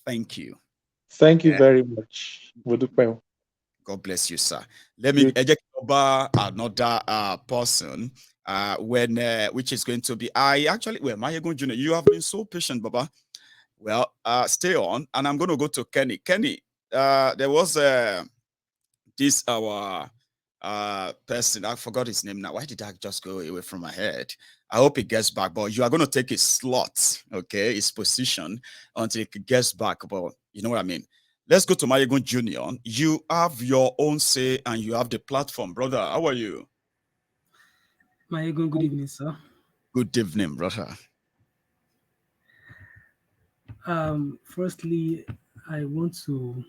Thank you. Thank you very much. God bless you, sir. Let me eject another person which is going to be Maiyegun Jr. You have been so patient, Baba. Well, stay on, and I'm going to go to Kenny. Kenny, there was this our person. I forgot his name now. Why did I just go away from my head? I hope he gets back, but you are going to take his slot, okay, his position until he gets back. But you know what I mean. Let's go to Maiyegun Jr. You have your own say and you have the platform, brother. How are you? Maiyegun, good evening, sir. Good evening, brother. Firstly, I want to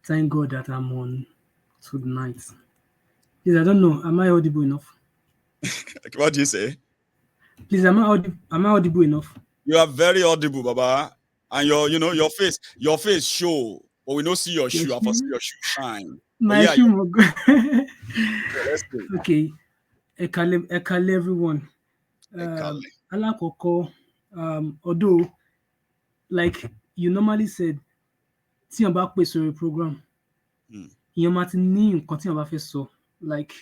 thank God that I'm on tonight. Please, I don't know. Am I audible enough? What do you say? Please, am I audible enough? You are very audible, Baba. And your face show, but we don't see your shoe. I see your shoe shine. My shoe. Okay. Ekale everyone. Alakoko, although, like you normally said, tí wọ́n bá pè sórí program, èèyàn máa ti ní nǹkan tí wọ́n bá fẹ́ sọ. Like,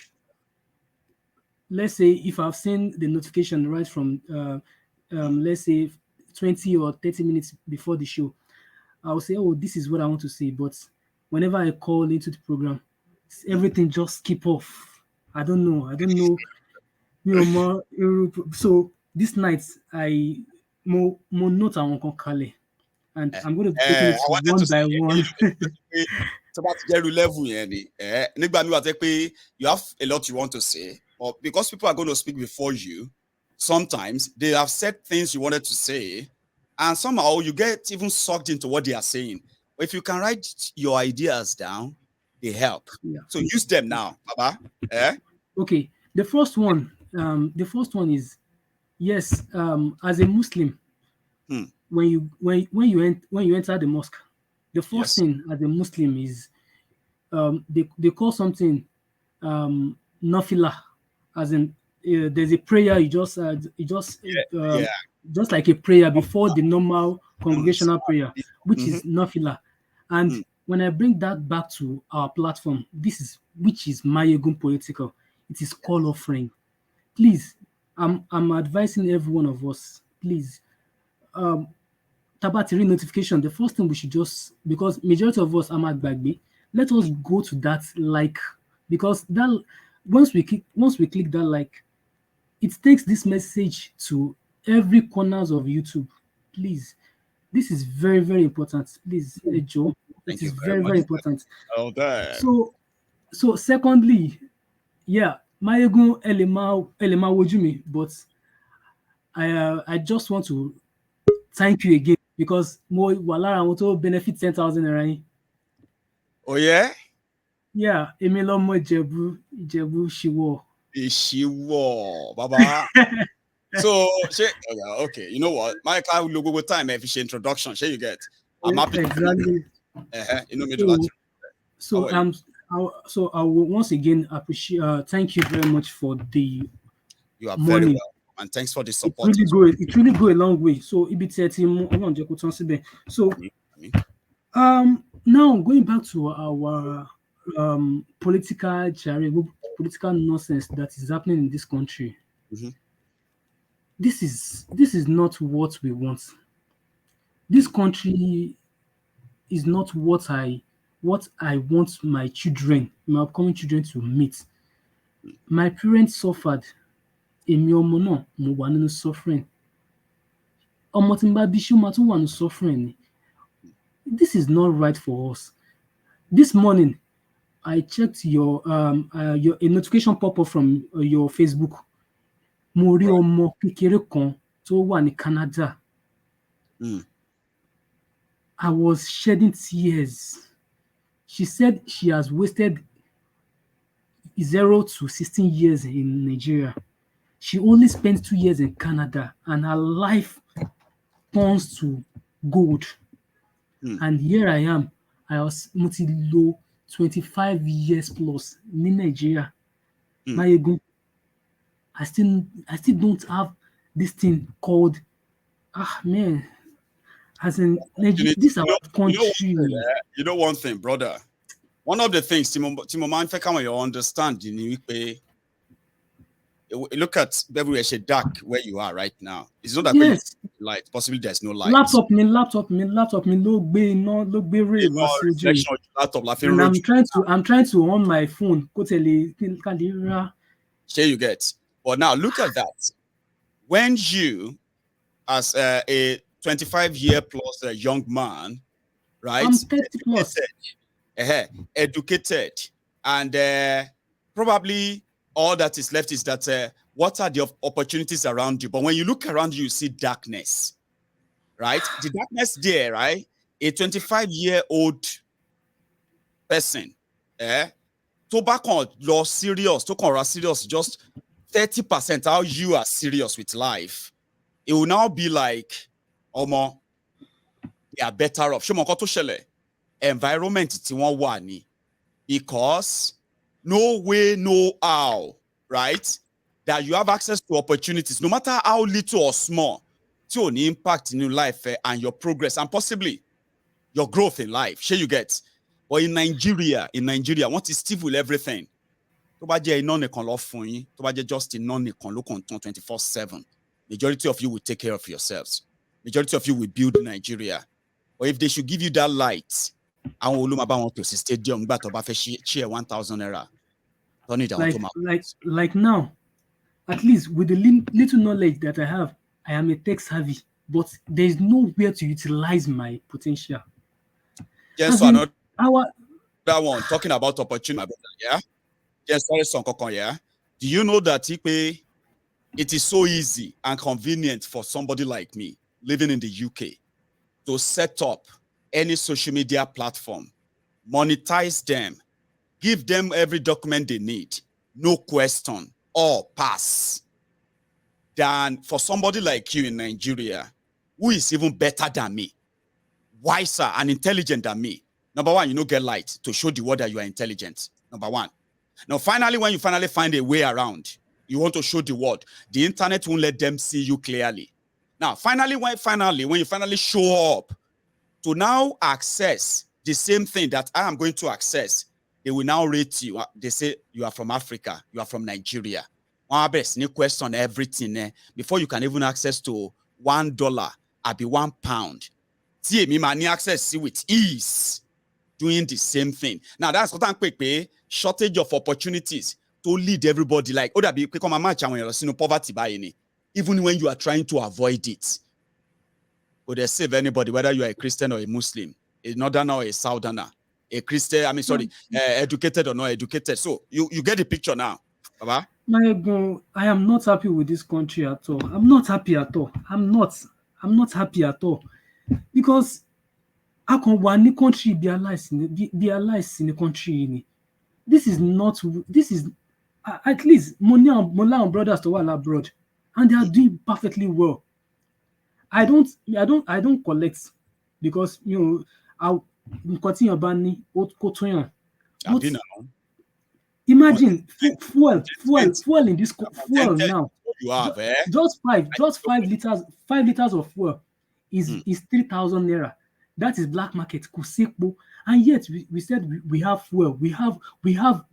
let's say if I've seen the notification right from, let's say 20 or 30 minutes before the show, I'll say, oh, this is what I want to say. But whenever I call into the program, everything just skip off. I don't know. So this night, I more note on Kale, and I'm going to be taking it one by one. It's about the level, you have a lot you want to say, or because people are going to speak before you, sometimes they have said things you wanted to say, and somehow you get even sucked into what they are saying. But if you can write your ideas down, they help. Yeah. So use them now, Baba. Okay. The first one is, yes, as a Muslim, when you enter the mosque, the first thing as a Muslim is they call something nafila, as in there's a prayer just like a prayer before the normal congregational prayer, which is nafila. And when I bring that back to our platform, which is Maiyegun Politico, it is call offering. Please, I'm advising every one of us, please, Tabatiri notification, the first thing we should just, because majority of us are mad bagby, let us go to that like, because that once we click that like, it takes this message to every corners of YouTube. Please, this is very, very important. Please, Joe, it is very, very important. So secondly, yeah, Maiyegun Elema Wojumi, but I just want to thank you again because more walara want to benefit 10,000 naira. Oh yeah? Yeah, Emilomo Jebu Shiwo, Baba. So, okay, you know what? My car will go time if you introduction. You get. I'm happy. Exactly. So I will once again appreciate. Thank you very much for the. You are very welcome, and thanks for the support. It really go a long way. So So, now going back to our political nonsense that is happening in this country. This is not what we want. This country is not what I want my upcoming children to meet. My parents suffered. Suffering. Suffering. This is not right for us. This morning, I checked your a notification pop up from your Facebook. Mo rí ọmọ kékeré kan tó wà ní Canada. I was shedding tears. She said she has wasted 0 to 16 years in Nigeria. She only spent 2 years in Canada, and her life turns to gold. And here I am. I was low 25 years plus in Nigeria. Maiyegun, I still don't have this thing called man. As in, this our country. You know one thing, brother. One of the things Timo man you understand look at everywhere dark where you are right now. It's not that Yes. light. Possibly there's no light. Laptop me ló gbé iná ló gbé ray wá sí ojú yìí. And I'm trying to on my phone. Sure you get. But now look at that. When you, as a 25-year plus young man, right? I'm 30 plus. Educated, and probably all that is left is that what are the opportunities around you? But when you look around you see darkness, right? The darkness there, right? A 25-year-old person, tobacco law serious, serious, just 30% how you are serious with life. It will now be like, Omo, they are better off. Environment ti won wa ni, because no way, no how, right? That you have access to opportunities, no matter how little or small, to an impact in your life and your progress and possibly your growth in life. Sure you get. But in Nigeria, what is Steve with everything? To ba je iná nìkan lọ fún yín, to ba je just iná nìkan ló kàn tán 24/7. Majority of you will take care of yourselves. Majority of you will build Nigeria. Or if they should give you that light, àwọn olùmọ̀bá wọn tó sí stadium gbà tó bá fẹ́ share 1,000 naira. Like now, at least with the little knowledge that I have, I am a tech savvy, but there is nowhere to utilize my potential. Yes, so another one talking about opportunity, yeah. Yes, sorry, yeah. Do you know that it is so easy and convenient for somebody like me living in the UK to set up any social media platform, monetize them, give them every document they need, no question, or pass, than for somebody like you in Nigeria, who is even better than me, wiser and intelligent than me. Number one, you don't get light to show the world that you are intelligent. Number one. Now, finally, when you finally find a way around, you want to show the world, the internet won't let them see you clearly. Now, when you finally show up to now access the same thing that I am going to access, they will now rate you. They say you are from Africa, you are from Nigeria. New question everything before you can even access to $1, I'll be £1. See me money access with ease, doing the same thing. Now that's what I'm quick shortage of opportunities to lead everybody. Like that be quick on my match when you're poverty by any, even when you are trying to avoid it. Would they save anybody, whether you are a Christian or a Muslim, a northerner or a southerner, a Christian, educated or not educated. So you get the picture now, Baba. Maiyegun, I am not happy with this country at all. I'm not happy at all. I'm not happy at all. Because how can one country be allies in the country? This is at least Mola and brothers to all abroad, and they are doing perfectly well. I don't collect because I'll continue banning imagine fuel in this fuel now. You have, just 5 liters of fuel is 3,000 naira. That is black market kusekpo, and yet we said we have fuel, we have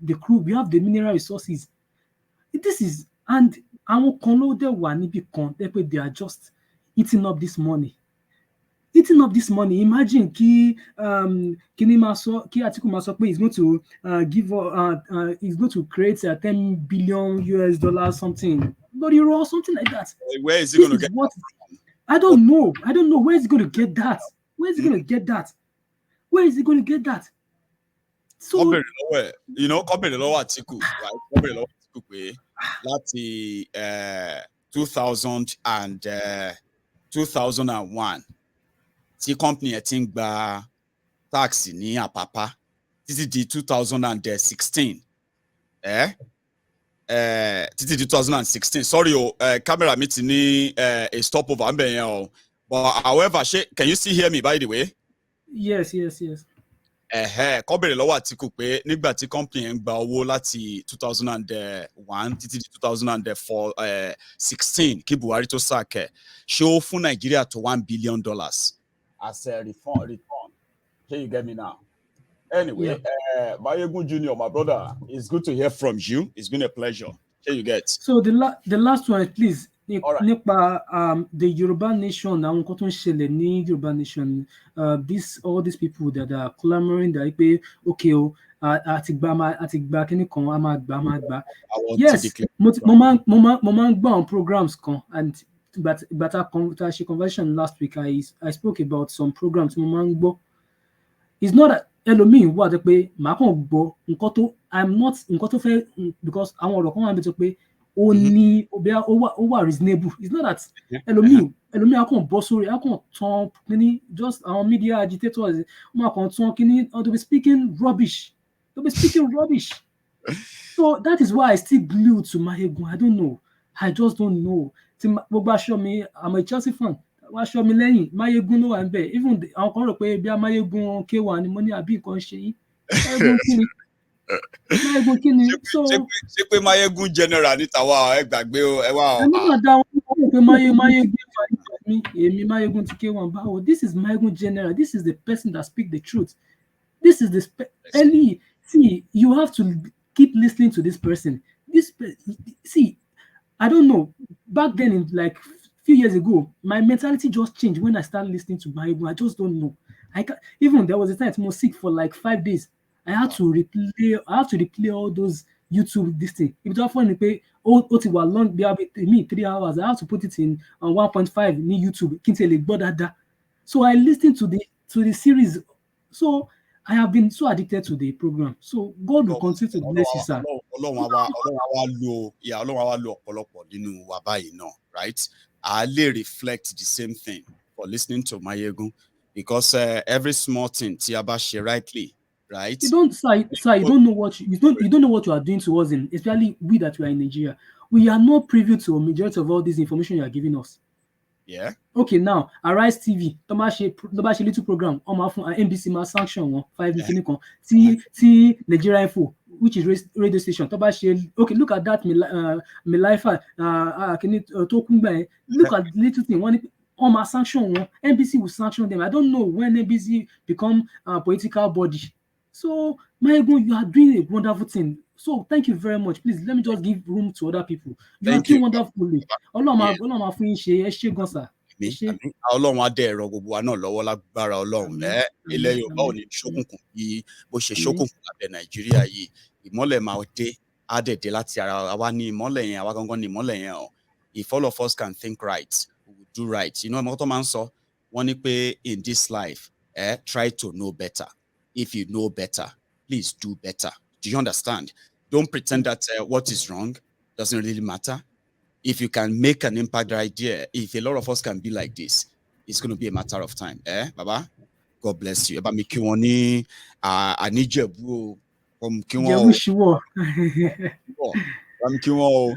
the crew, we have the mineral resources. This is, and they are just eating up this money. Imagine Atiku ma sọ pé he's going to he's going to create $10 billion something, but or something like that. Where is he going to get? I don't know. Where is he going to get that? So compare lọ́wọ́ Atiku, right? Compare lọ́wọ́ Atiku pé láti 2001 tí company ẹ̀ ti ń gba tax ní Àpápá títí di 2016. Títí di 2016. Sorry, camera mi ti ní a stopover ń bẹ̀ yẹn o. But however, can you still hear me by the way? Yes. Kọ́ bèrè lọ́wọ́ Atiku pé nígbà tí company ẹ̀ ń gba owó láti 2001 títí di 2016 kí Buhari tó sack ẹ̀, ṣé ó fún Nàìjíríà tó $1 billion? as a return. Can you get me now? Anyway, Maiyegun Junior, my brother, it's good to hear from you. It's been a pleasure. Can you get? So the last one, please. All right. Nípa the Yoruba nation, àwọn nǹkan tó ń ṣẹlẹ̀ ní Yoruba nation, all these people that are clamoring that pé okay o, àti gba kíní kan, a máa gbà. Yes, mo máa ń gbọ́ àwọn programs kan, and but a ṣe conversation last week, I spoke about some programs mo máa ń gbọ́. It's not that ẹlòmíì wà tó pé màá kàn gbọ́ nǹkan tó fẹ́, because àwọn ọ̀rọ̀ kan wà níbi tó pé ó ní ó wà reasonable. It's not that ẹlòmíì á kàn bọ́ sórí, á kàn tán kíní, just àwọn media agitators wọ́n máa kàn tán kíní, they'll be speaking rubbish. So that is why I still glued to Maiyegun. I don't know. I just don't know. Gbogbo aṣọ mi, I'm a Chelsea fan. Aṣọ mi lẹ́yìn Maiyegun ló wà níbẹ̀. Even àwọn kan rò pé bí a Maiyegun K1 ni mo ní àbí nǹkan ṣe yín. Maiyegun kí ni? Ṣé pé Maiyegun general ní tàwa ẹ gbàgbé o, ẹ wá o. Ẹni náà dá wọn pé Maiyegun èmi Maiyegun ti K1 báwo. This is Maiyegun general. This is the person that speak the truth. This is see, you have to keep listening to this person. See, I don't know. Back then, in like few years ago, my mentality just changed when I started listening to Maiyegun. I just don't know. Even there was a time I was sick for like 5 days. I had to replay all those YouTube this thing. If it's funny, pay ti wà long me 3 hours. I have to put it in on 1.5 ní YouTube. So I listened to the series. So I have been so addicted to the program. So God will continue to bless you, sir. Ọlọ́run á wá lo ọ̀pọ̀lọpọ̀ nínú wa báyìí náà, right? I reflect the same thing for listening to Maiyegun, because every small thing tí a bá ṣe rightly, right? You don't know what you don't know what you are doing to us, especially we that we are in Nigeria. We are not privy to a majority of all this information you are giving us. Yeah. Okay, now Arise TV, tó bá ṣe little program, NBC máa sanction wọn 5 minutes kan. Tí Nigeria Info, which is radio station, tó bá ṣe, okay, look at that Milaifa kíní tó kún gbà yẹn. Look at the little thing, wọ́n máa sanction wọn. NBC will sanction them. I don't know when NBC become a political body. So Maiyegun, you are doing a wonderful thing. So thank you very much. Please let me just give room to other people. You are doing wonderfully. Ọlọ́run máa fún yín ṣe, ẹ ṣé gan sà. Ọlọ́run á dẹ̀ ẹ̀rọ gbogbo wa náà lọ́wọ́ lágbára Ọlọ́run. Ilẹ̀ Yorùbá ò ní ṣókùnkùn bí bó ṣe ṣókùnkùn lábẹ́ Nàìjíríà yìí. Ìmọ́lẹ̀ máa dé, á dẹ̀ dé láti ara wa ní ìmọ́lẹ̀ yẹn, àwa gangan ní ìmọ́lẹ̀ yẹn o. If all of us can think right, we will do right. You know, ọmọ tó máa ń sọ, wọ́n ní pé in this life, try to know better. If you know better, please do better. Do you understand? Don't pretend that what is wrong doesn't really matter. If you can make an impact right there, if a lot of us can be like this, it's going to be a matter of time. Baba? God bless you. Eba mi kí wọn ní Anijebu o. Kí wọn o. Jẹ́wúṣíwọ̀. Eba mi kí wọn o.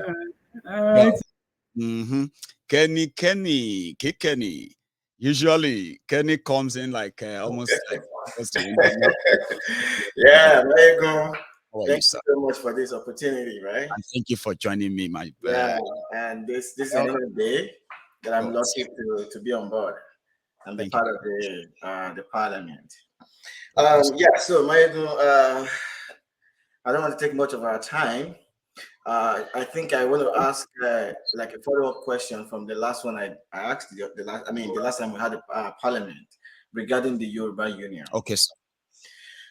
Kenny. Usually, Kenny comes in like almost like yeah, Maiyegun. Thank you so much for this opportunity, right? And thank you for joining me, my and this is another day that I'm lucky to be on board and be part of the parliament. So Maiyegun, I don't want to take much of our time. I think I want to ask like a follow-up question from the last one I asked the last time we had a parliament regarding the Yoruba Union. Okay, sir.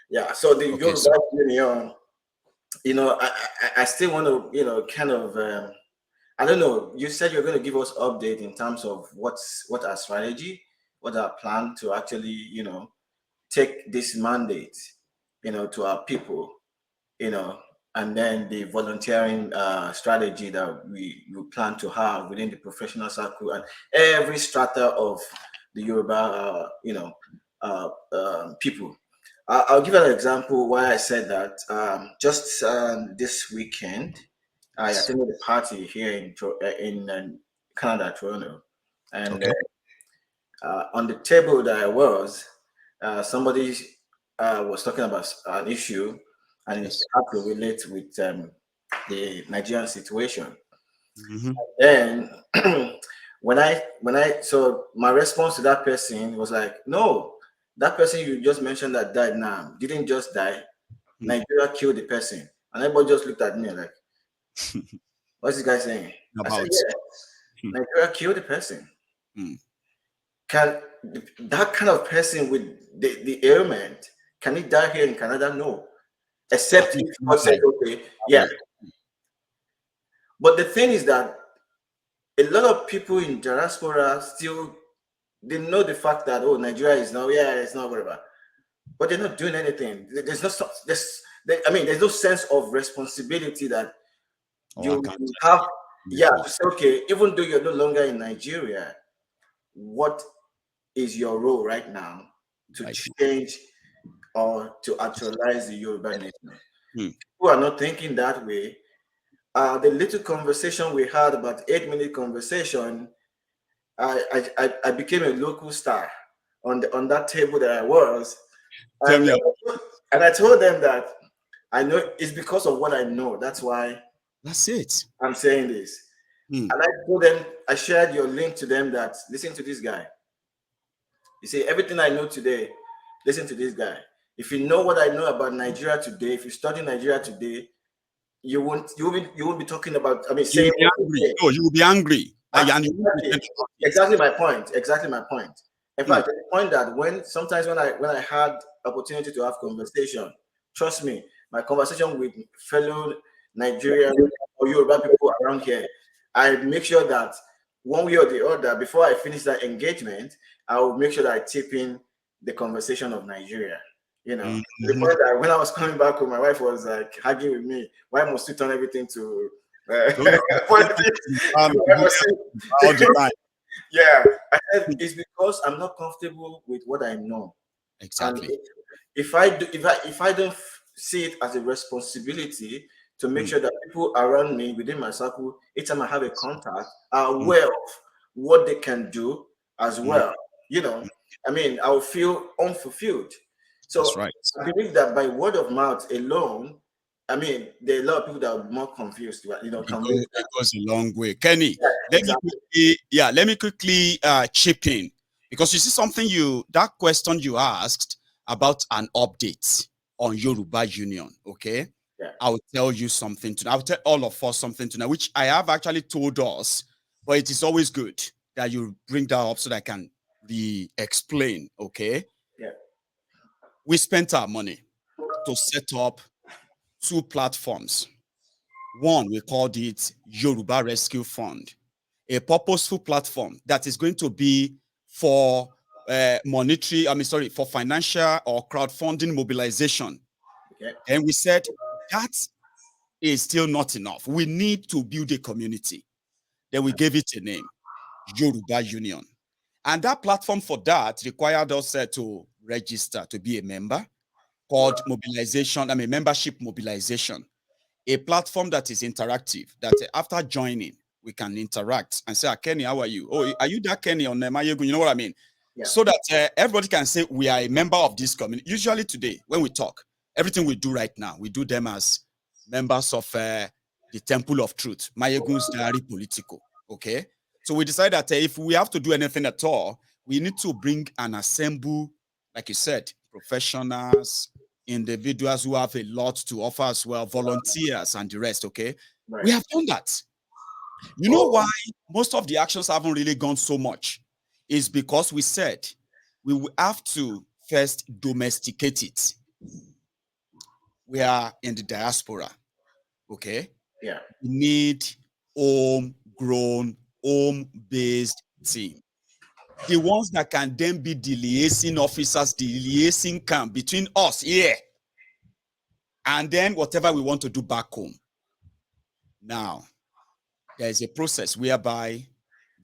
Yeah, so the Yoruba Union, you know, I still want to, you know, kind of, I don't know, you said you're going to give us update in terms of what our strategy, what our plan to actually, you know, take this mandate, you know, to our people, you know, and then the volunteering strategy that we plan to have within the professional circle and every strata of the Yoruba, people. I'll give an example why I said that. Just this weekend, I attended a party here in Canada, Toronto, and on the table that I was, somebody was talking about an issue, and it had to relate with the Nigerian situation. And then so my response to that person was like, no, that person you just mentioned that died now didn't just die. Nigeria killed the person. And everybody just looked at me like, what's this guy saying? I said, yeah, Nigeria killed the person. Can that kind of person with the ailment, can he die here in Canada? No. Except if God said, okay, yeah. But the thing is that a lot of people in diaspora still, they know the fact that, oh, Nigeria is now, it's not whatever. But they're not doing anything. There's no sense of responsibility that you have. Yeah, to say, okay, even though you're no longer in Nigeria, what is your role right now to change or to actualize the Yoruba nation? People are not thinking that way. The little conversation we had, about 8-minute conversation, I became a local star on that table that I was. And I told them that I know it's because of what I know. That's why. That's it. I'm saying this. And I told them, I shared your link to them that listen to this guy. You see, everything I know today, listen to this guy. If you know what I know about Nigeria today, if you study Nigeria today, you won't be talking about, saying you will be angry. Exactly my point. In fact, the point that sometimes when I had opportunity to have conversation, trust me, my conversation with fellow Nigerian or Yoruba people around here, I make sure that one way or the other, before I finish that engagement, I will make sure that I tip in the conversation of Nigeria. The point that when I was coming back home, my wife was like arguing with me, why must you turn everything to politics? Yeah, I said it's because I'm not comfortable with what I know. Exactly. And if I don't see it as a responsibility to make sure that people around me within my circle, each time I have a contact, are aware of what they can do as well. I will feel unfulfilled. So that's right. I believe that by word of mouth alone, there are a lot of people that are more confused. It goes a long way. Kenny, let me quickly chip in, because you see something that question you asked about an update on Yoruba Union. Okay. Yeah. I will tell you something tonight. I will tell all of us something tonight, which I have actually told us, but it is always good that you bring that up so that I can re-explain. Okay. Yeah. We spent our money to set up 2 platforms. One, we called it Yoruba Rescue Fund, a purposeful platform that is going to be for for financial or crowdfunding mobilization. Okay. And we said that is still not enough. We need to build a community. Then we gave it a name, Yoruba Union. And that platform for that required us to register to be a member, called membership mobilization. A platform that is interactive, that after joining, we can interact and say, Kenny, how are you? Oh, are you that Kenny on Maiyegun? You know what I mean? Yeah. So that everybody can say we are a member of this community. Usually today, when we talk, everything we do right now, we do them as members of the Temple of Truth, Maiyegun's Diary Politico. Okay? So we decided that if we have to do anything at all, we need to bring and assemble, like you said, professionals, individuals who have a lot to offer as well, volunteers and the rest. Okay. Right. We have done that. You know why most of the actions haven't really gone so much is because we said we will have to first domesticate it. We are in the diaspora. Okay. Yeah. We need homegrown, home-based team. The ones that can then be the liaising officers, the liaising camp between us here and then whatever we want to do back home. Now, there is a process whereby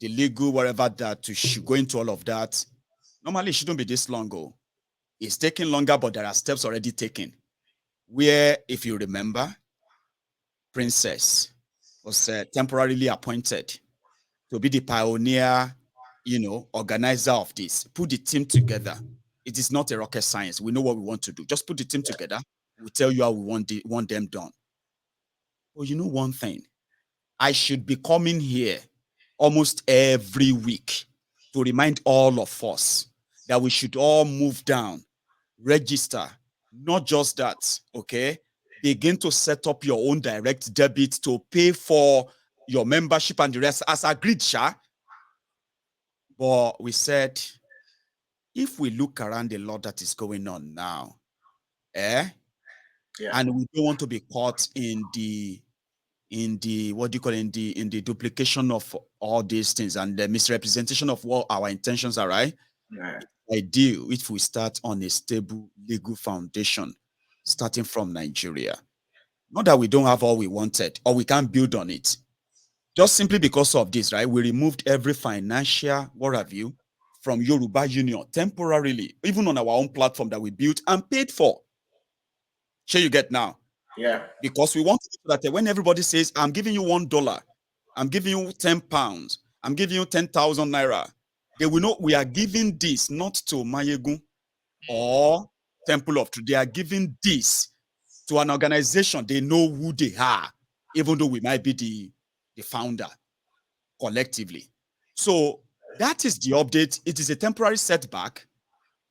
the legal, whatever that, to go into all of that, normally it shouldn't be this long ago. It's taking longer, but there are steps already taken. Where, if you remember, Princess was temporarily appointed to be the pioneer, organizer of this. Put the team together. It is not a rocket science. We know what we want to do. Just put the team together. We'll tell you how we want them done. Well, you know one thing, I should be coming here almost every week to remind all of us that we should all move down, register. Not just that, okay? Begin to set up your own direct debit to pay for your membership and the rest as agreed, Sha. But we said, if we look around the lot that is going on now, and we don't want to be caught in the what do you call it, in the duplication of all these things and the misrepresentation of what our intentions are, right? Yeah. Ideal if we start on a stable legal foundation, starting from Nigeria. Not that we don't have all we wanted or we can't build on it. Just simply because of this, right? We removed every financial, what have you, from Yoruba Union temporarily, even on our own platform that we built and paid for. Sure, you get now? Yeah. Because we want to do that when everybody says, I'm giving you $1, I'm giving you £10, I'm giving you 10,000 naira, they will know we are giving this not to Maiyegun or Temple of Truth. They are giving this to an organization. They know who they are, even though we might be the founder collectively. So that is the update. It is a temporary setback,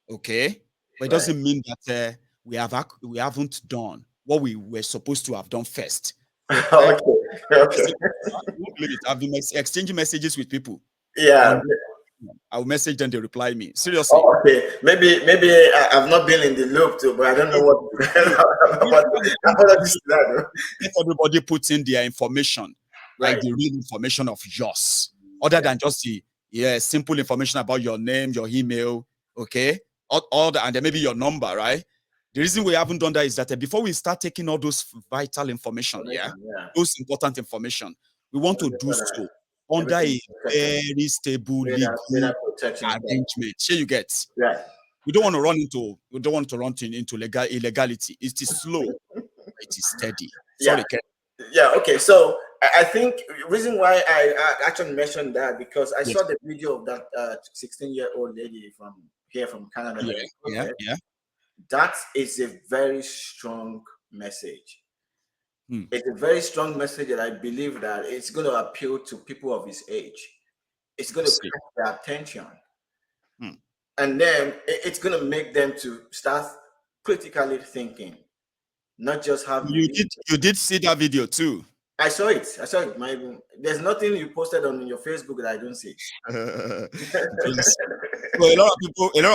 okay? But it doesn't mean that we haven't done what we were supposed to have done first. Okay. I've been exchanging messages with people. Yeah. I will message them, they reply me. Seriously. Oh, okay. Maybe I've not been in the loop too, but I don't know what. Everybody puts in their information, like the real information of yours, other than just the simple information about your name, your email, okay, all that, and then maybe your number, right? The reason we haven't done that is that before we start taking all those vital information, those important information, we want to do so under a very stable legal arrangement. Sure, you get. Right. We don't want to run into illegality. It is slow, it is steady. Sorry, Ken. Yeah. Okay. So I think the reason why I actually mentioned that because I saw the video of that 16-year-old lady from Canada. Yeah. That is a very strong message. It's a very strong message that I believe that it's going to appeal to people of his age. It's going to catch their attention. And then it's going to make them to start critically thinking, not just have. You did see that video too. I saw it. There's nothing you posted on your Facebook that I don't see. So a lot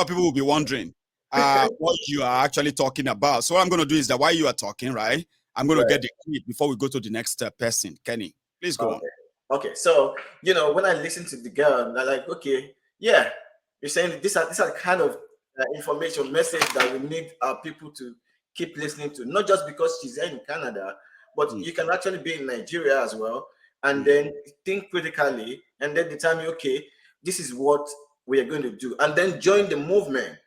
of people will be wondering what you are actually talking about. So what I'm going to do is that while you are talking, right, I'm going to get the clip before we go to the next person. Kenny, please go on. Okay. So when I listen to the girl, I'm like, okay, yeah, you're saying these are kind of information message that we need our people to keep listening to, not just because she's in Canada, but you can actually be in Nigeria as well, and then think critically, and then determine, okay, this is what we are going to do, and then join the movement.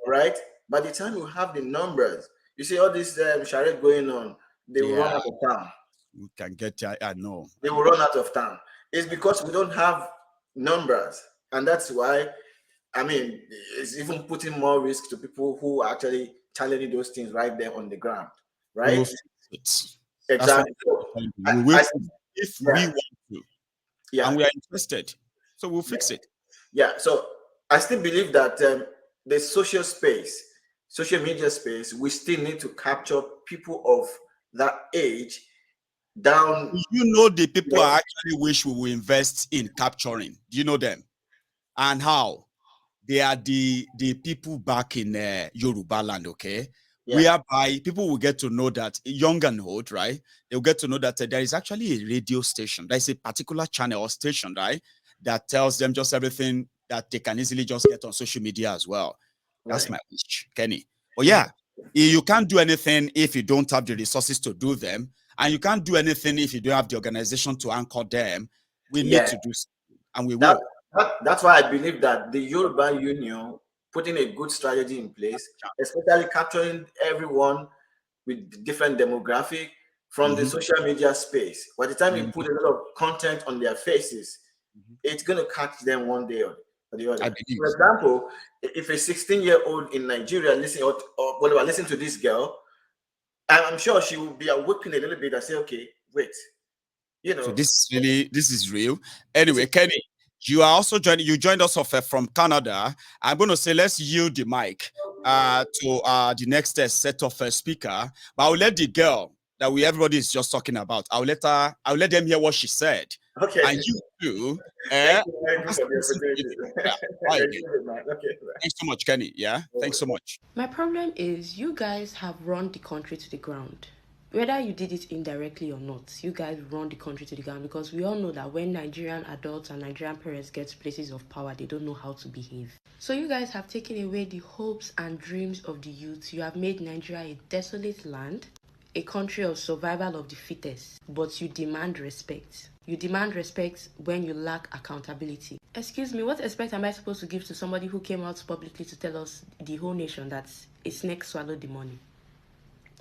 Right? By the time you have the numbers, you see all this charade going on, they will run out of town. We can get, I know. They will run out of town. It's because we don't have numbers, and that's why. I mean, it's even putting more risk to people who are actually challenging those things right there on the ground, right? Exactly. We will if we want to. Yeah. And we are interested. So we'll fix it. Yeah. So I still believe that the social media space, we still need to capture people of that age down. The people I actually wish we will invest in capturing. Do you know them? And how? They are the people back in Yoruba land, okay? Whereby people will get to know that, young and old, right? They'll get to know that there is actually a radio station. There's a particular channel or station, right? That tells them just everything that they can easily just get on social media as well. That's my wish, Kenny. But you can't do anything if you don't have the resources to do them. And you can't do anything if you don't have the organization to anchor them. We need to do something, and we will. That's why I believe that the Yoruba Union putting a good strategy in place, especially capturing everyone with different demographic from the social media space. By the time you put a lot of content on their faces, it's going to catch them one day or the other. For example, if a 16-year-old in Nigeria listen to this girl, I'm sure she will be awakened a little bit and say, okay, wait, You know. So this is real. Anyway, Kenny, you are also joining. You joined us off from Canada. I'm going to say let's yield the mic to the next set of speaker. But I'll let the girl that everybody is just talking about. I'll let them hear what she said. Okay. And you too. Thank you very much for the opportunity. Okay. Thanks so much, Kenny. Yeah. Thanks so much. My problem is you guys have run the country to the ground. Whether you did it indirectly or not, you guys run the country to the ground, because we all know that when Nigerian adults and Nigerian parents get to places of power, they don't know how to behave. So you guys have taken away the hopes and dreams of the youth. You have made Nigeria a desolate land, a country of survival of the fittest, but you demand respect. You demand respect when you lack accountability. Excuse me, what respect am I supposed to give to somebody who came out publicly to tell us, the whole nation, that a snake swallowed the money?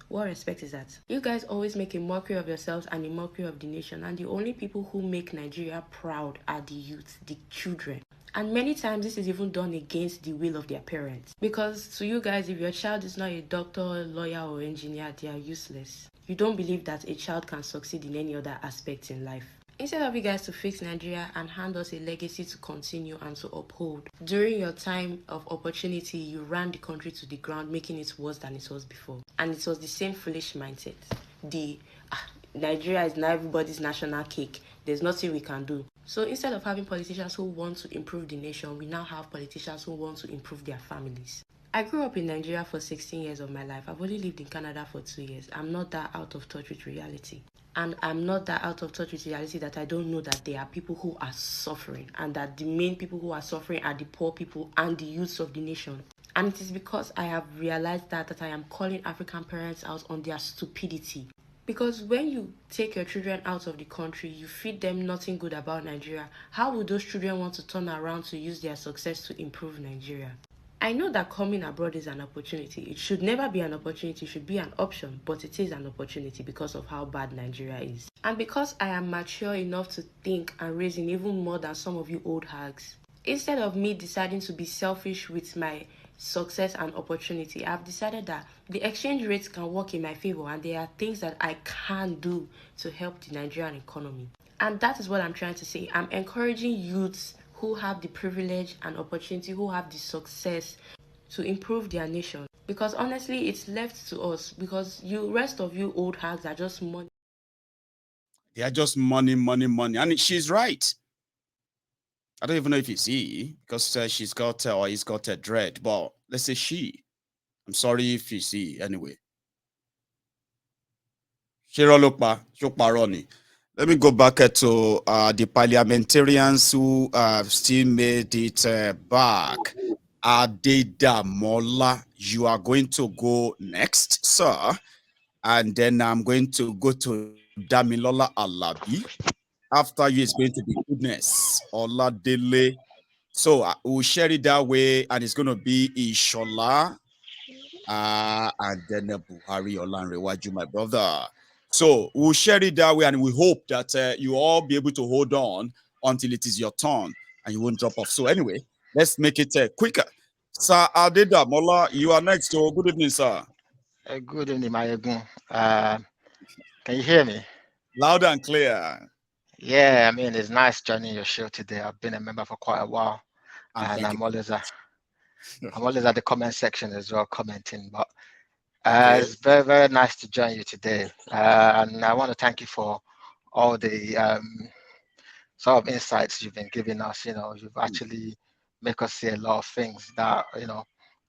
What respect is that? You guys always make a mockery of yourselves and a mockery of the nation, and the only people who make Nigeria proud are the youth, the children. And many times this is even done against the will of their parents. Because to you guys, if your child is not a doctor, lawyer, or engineer, they are useless. You don't believe that a child can succeed in any other aspect in life. Instead of you guys to fix Nigeria and hand us a legacy to continue and to uphold, during your time of opportunity, you ran the country to the ground, making it worse than it was before. And it was the same foolish mindset. Nigeria is now everybody's national cake. There's nothing we can do. So instead of having politicians who want to improve the nation, we now have politicians who want to improve their families. I grew up in Nigeria for 16 years of my life. I've only lived in Canada for 2 years. I'm not that out of touch with reality. And I'm not that out of touch with reality that I don't know that there are people who are suffering, and that the main people who are suffering are the poor people and the youths of the nation. And it is because I have realized that I am calling African parents out on their stupidity. Because when you take your children out of the country, you feed them nothing good about Nigeria. How would those children want to turn around to use their success to improve Nigeria? I know that coming abroad is an opportunity. It should never be an opportunity, it should be an option, but it is an opportunity because of how bad Nigeria is. And because I am mature enough to think and reason even more than some of you old hags, instead of me deciding to be selfish with my success and opportunity, I've decided that the exchange rates can work in my favor, and there are things that I can do to help the Nigerian economy. And that is what I'm trying to say. I'm encouraging youths who have the privilege and opportunity, who have the success to improve their nation. Because honestly, it's left to us, because you rest of you old hags are just money. They are just money, money, money. And she's right. I don't even know if it's he, because she's got or he's got a dread, but let's say she. I'm sorry if it's he anyway. Shira Lokpa, Roni. Let me go back to the parliamentarians who still made it back. Adedamola, you are going to go next, sir. And then I'm going to go to Damilola Alabi. After you is going to be Goodness, Oladele. So we'll share it that way, and it's going to be Ishola and then Buhari Olanrewaju, my brother. So we'll share it that way, and we hope that you all be able to hold on until it is your turn and you won't drop off. So anyway, let's make it quicker. Sir Adeda Mola, you are next. So good evening, sir. Good evening, Maiyegun. Can you hear me? Loud and clear. Yeah, I mean, it's nice joining your show today. I've been a member for quite a while, and I'm always at the comment section as well, commenting. But it's very, very nice to join you today, and I want to thank you for all the sort of insights you've been giving us. You know, you've actually make us see a lot of things that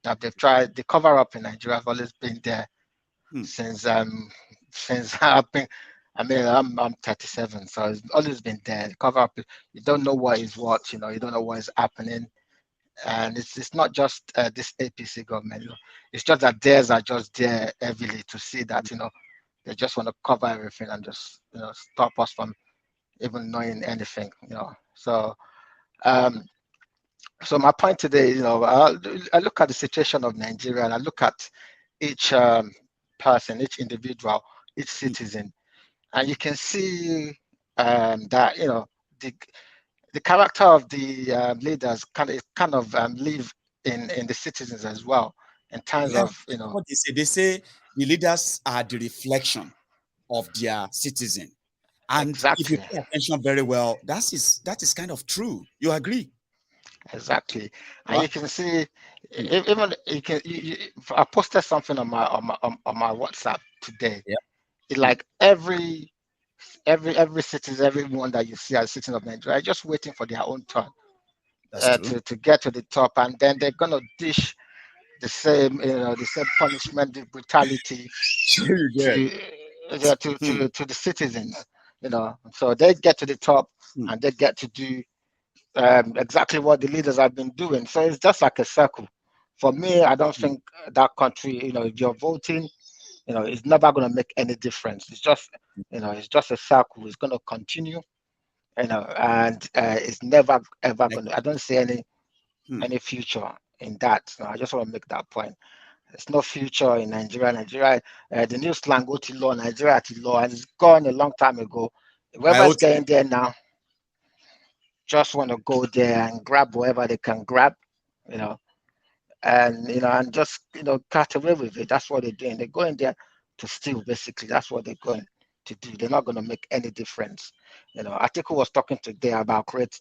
that they've tried. The cover up in Nigeria have always been there since I've been. I mean, I'm 37, so it's always been there. The cover up, you don't know what is what. You know, you don't know what is happening, and it's not just this APC government. It's just that theirs are just there heavily to see that they just want to cover everything and just stop us from even knowing anything. So so my point today, I look at the situation of Nigeria, and I look at each person, each individual, each citizen, and you can see that the character of the leaders kind of live in the citizens as well, in terms of what they say. They say the leaders are the reflection of their citizen, And exactly. if you pay attention very well, that is kind of true. You agree? Exactly. And Right? you can see, even you can. I posted something on my WhatsApp today. Yeah. It's like every citizen, everyone that you see as citizen of Nigeria, just waiting for their own turn That's true. to get to the top, and then they're gonna dish the same punishment, the brutality Sure you get. to the citizens. So they get to the top and they get to do exactly what the leaders have been doing. So it's just like a circle. For me, I don't think that country, if you're voting, it's never going to make any difference. It's just a circle. It's going to continue, and it's never ever going to. I don't see any future in that. So I just want to make that point. There's no future in Nigeria. The new slang go to law, Nigeria to law, and it's gone a long time ago. Whoever's getting there now just want to go there and grab whatever they can grab, and just cut away with it. That's what they're doing. They're going there to steal, basically. That's what they're going to do. They're not going to make any difference. Atiku was talking today about 20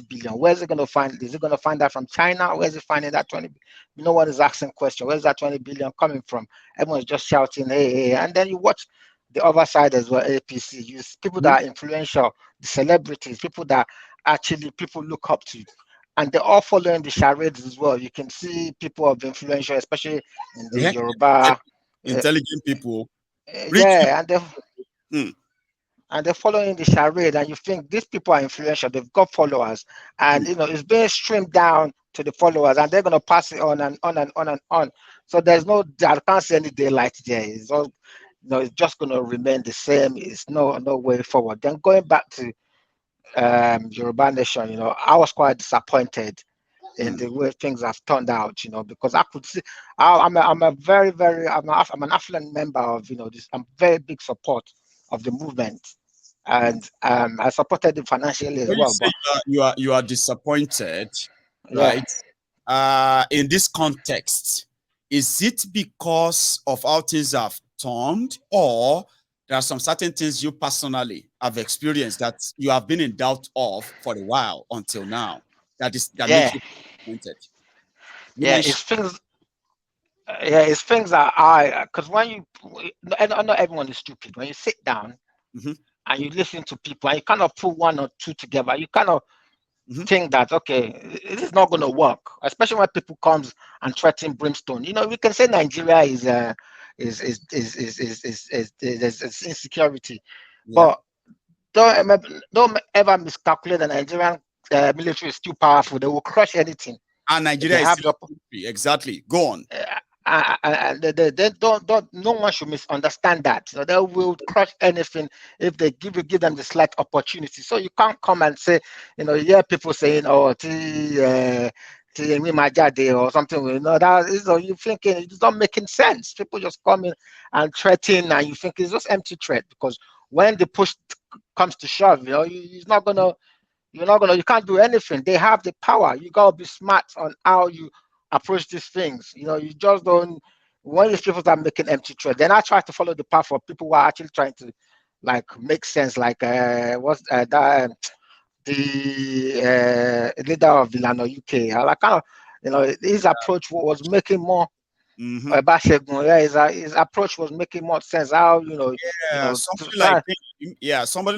billion. Where's it going to find? Is it going to find that from China? Where's it finding that 20? No one is asking question. Where's that 20 billion coming from? Everyone's just shouting, hey, hey. And then you watch the other side as well, APC. People that are influential, the celebrities, people that actually people look up to. And they're all following the charades as well. You can see people of influential, especially in the Yoruba. Intelligent people. Yeah, and they're following the charade, and you think these people are influential, they've got followers, and it's being streamed down to the followers, and they're going to pass it on and on and on and on. So I can't see any daylight there. It's all, it's just going to remain the same. It's no way forward. Then going back to Yoruba Nation, I was quite disappointed in the way things have turned out, because I could see I'm an affluent member of this. I'm very big support of the movement, and I supported them financially as When well. you say you are disappointed, Yeah. right? In this context, is it because of how things have turned, or there are some certain things you personally have experienced that you have been in doubt of for a while until now that makes you disappointed? It's things that because when not everyone is stupid. When you sit down and you listen to people and you kind of put one or two together, you kind of think that, okay, this is not going to work, especially when people comes and threaten brimstone. We can say Nigeria is insecurity, but don't ever miscalculate the Nigerian military is too powerful. They will crush anything. And Nigeria is exactly. Go on. They don't. No one should misunderstand that. They will crush anything if they give them the slight opportunity. So you can't come and say, you hear people saying, "Oh, or something." That is, you thinking it's not making sense. People just come in and threaten, and you think it's just empty threat, because when the push comes to shove, you're not gonna. You can't do anything. They have the power. You gotta be smart on how you approach these things. You just don't. When these people are making empty threat, then I try to follow the path of people who are actually trying to make sense. Like what's that? The leader of Vilano UK. I kind of, his approach was making more. His approach was making more sense. How somebody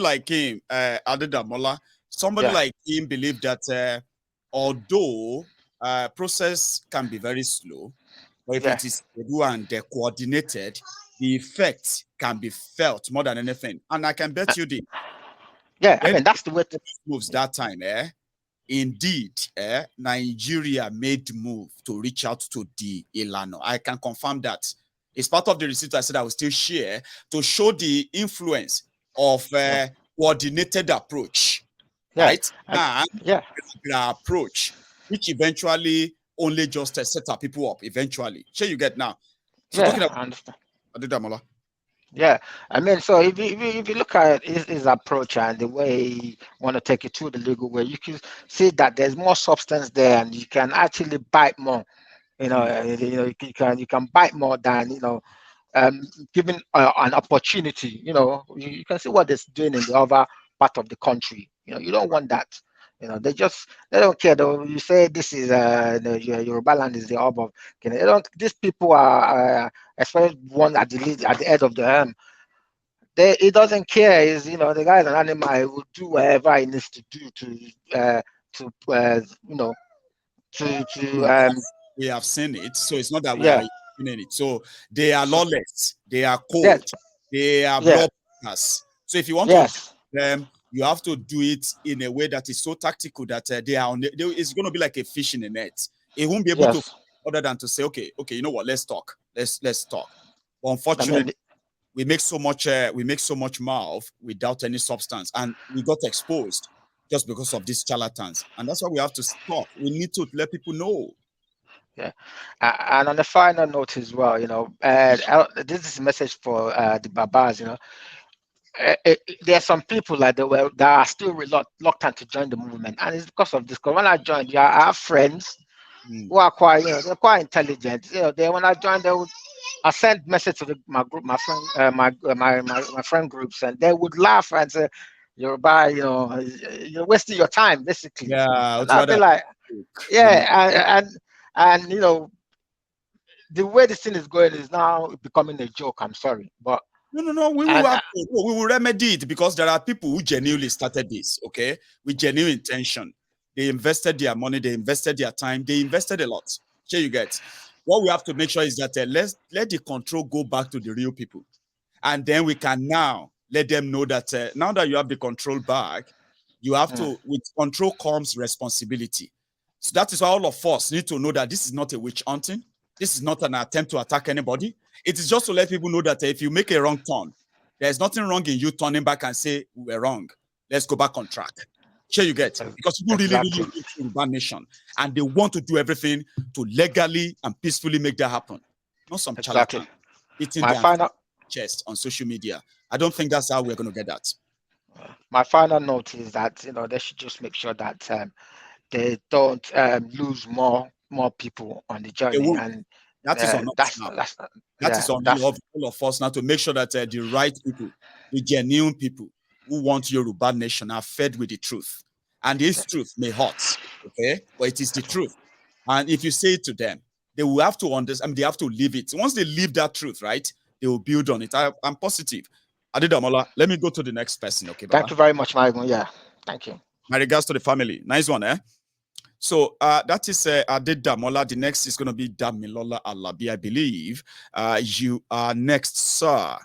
like him, Adedamola. Somebody like him believed that although process can be very slow, but if it is stable and coordinated, the effect can be felt more than anything. And I can bet you the that's the way it moves that time. Indeed, Nigeria made move to reach out to the Ilano. I can confirm that. It's part of the receipt I said I will still share to show the influence of coordinated approach. Right? And the approach, which eventually only just set our people up eventually. Sure, you get now. So talking about I understand. Adedamola. Yeah, so if you look at his approach and the way he want to take it through the legal way, you can see that there's more substance there, and you can actually bite more. You can bite more than given an opportunity. You can see what they're doing in the other part of the country. You don't want that. They don't care. You say this is Yoruba land is the hub of. They don't. These people are, especially one at the head of the he doesn't care. The guy is an animal. He will do whatever he needs to do we have seen it. So it's not that we yeah. are doing it. So they are lawless. They are cold. Yes. They are bloodbathers. So if you want to do them, you have to do it in a way that is so tactical that they are it's going to be like a fish in a net. It won't be able to other than to say, okay, you know what? Let's talk. Let's talk. But unfortunately, we make so much mouth without any substance, and we got exposed just because of these charlatans. And that's why we have to stop. We need to let people know. Yeah, and on the final note as well, this is a message for the Babas. There are some people that are still reluctant to join the movement, and it's because of this. Because when I joined, I have friends who are quite, they're quite intelligent. When I joined, I sent message to my group, my friend, my friend groups, and they would laugh and say, "Yoruba, you're wasting your time, basically." Yeah, and I'd be like, "Yeah," and the way this thing is going is now becoming a joke. I'm sorry, but no. We will remedy it, because there are people who genuinely started this. Okay, with genuine intention. They invested their money, they invested their time, they invested a lot. Sure, you get. What we have to make sure is that let the control go back to the real people, and then we can now let them know that now that you have the control back, you have to. With control comes responsibility. So that is why all of us need to know that this is not a witch hunting. This is not an attempt to attack anybody. It is just to let people know that if you make a wrong turn, there's nothing wrong in you turning back and say, we were wrong. Let's go back on track. Sure, you get. Because people really want Yoruba nation, and they want to do everything to legally and peacefully make that happen. Not some charlatan beating their chest on social media. I don't think that's how we're going to get that. My final note is that they should just make sure that they don't lose more people on the journey, and that is on us now. That is on all of us now to make sure that the right people, the genuine people who want Yoruba nation are fed with the truth. And this truth may hurt, okay? But it is the truth. And if you say it to them, they will have to understand, they have to live it. Once they live that truth, right, they will build on it. I'm positive. Adedamola, let me go to the next person, okay, Baba? Thank you very much, Maiyegun. Yeah, thank you. My regards to the family. Nice one, eh? So that is Adedamola. The next is going to be Damilola Alabi, I believe. You are next, sir.